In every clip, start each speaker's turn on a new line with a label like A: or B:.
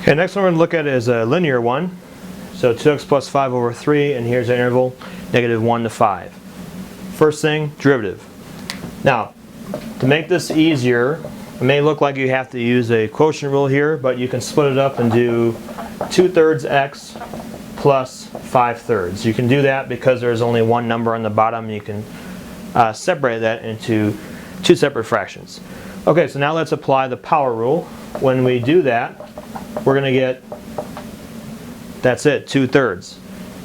A: Okay, next one we're going to look at is a linear one. So 2x plus 5 over 3, and here's the interval, negative 1 to 5. First thing, derivative. Now, to make this easier, it may look like you have to use a quotient rule here, but you can split it up and do 2/3 x plus 5/3. You can do that because there's only one number on the bottom. You can separate that into two separate fractions. Okay, so now let's apply the power rule. When we do that, we're going to get, that's it, 2/3.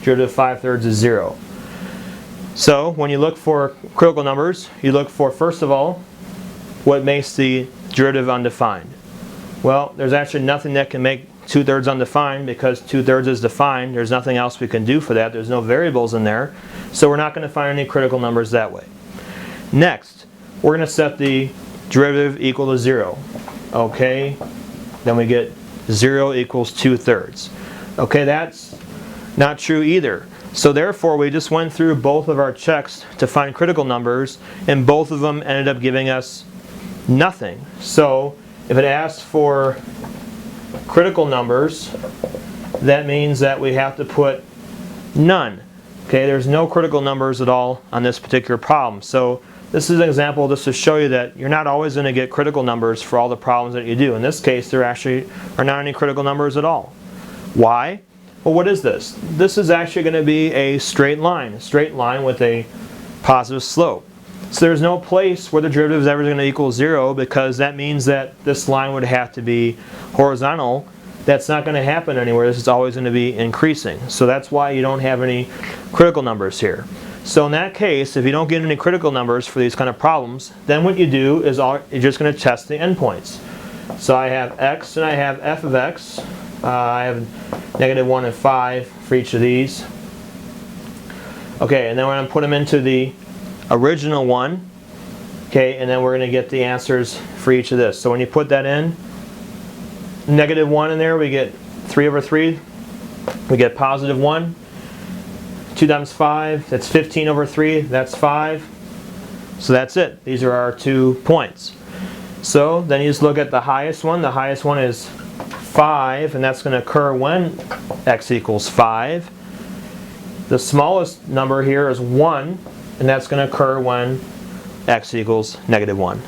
A: Derivative of 5/3 is 0. So when you look for critical numbers, you look for, first of all, what makes the derivative undefined. Well, there's actually nothing that can make 2/3 undefined because 2/3 is defined. There's nothing else we can do for that. There's no variables in there. So we're not going to find any critical numbers that way. Next, we're going to set the derivative equal to 0. Okay, then we get 0 equals 2/3. Okay, that's not true either. So therefore, we just went through both of our checks to find critical numbers, and both of them ended up giving us nothing. So if it asks for critical numbers, that means that we have to put none. Okay, there's no critical numbers at all on this particular problem. So this is an example just to show you that you're not always going to get critical numbers for all the problems that you do. In this case, there actually are not any critical numbers at all. Why? Well, what is this? This is actually going to be a straight line with a positive slope. So there's no place where the derivative is ever going to equal 0, because that means that this line would have to be horizontal. That's not going to happen anywhere. This is always going to be increasing. So that's why you don't have any critical numbers here. So in that case, if you don't get any critical numbers for these kind of problems, then what you do is you're just going to test the endpoints. So I have x and I have f of x. I have negative 1 and 5 for each of these. Okay, and then we're going to put them into the original one. Okay, and then we're going to get the answers for each of this. So when you put that in, negative 1 in there, we get 3 over 3. We get positive 1. 2 times 5, that's 15 over 3. That's 5. So that's it. These are our 2 points. So then you just look at the highest one. The highest one is 5, and that's going to occur when x equals 5. The smallest number here is 1, and that's going to occur when x equals negative 1.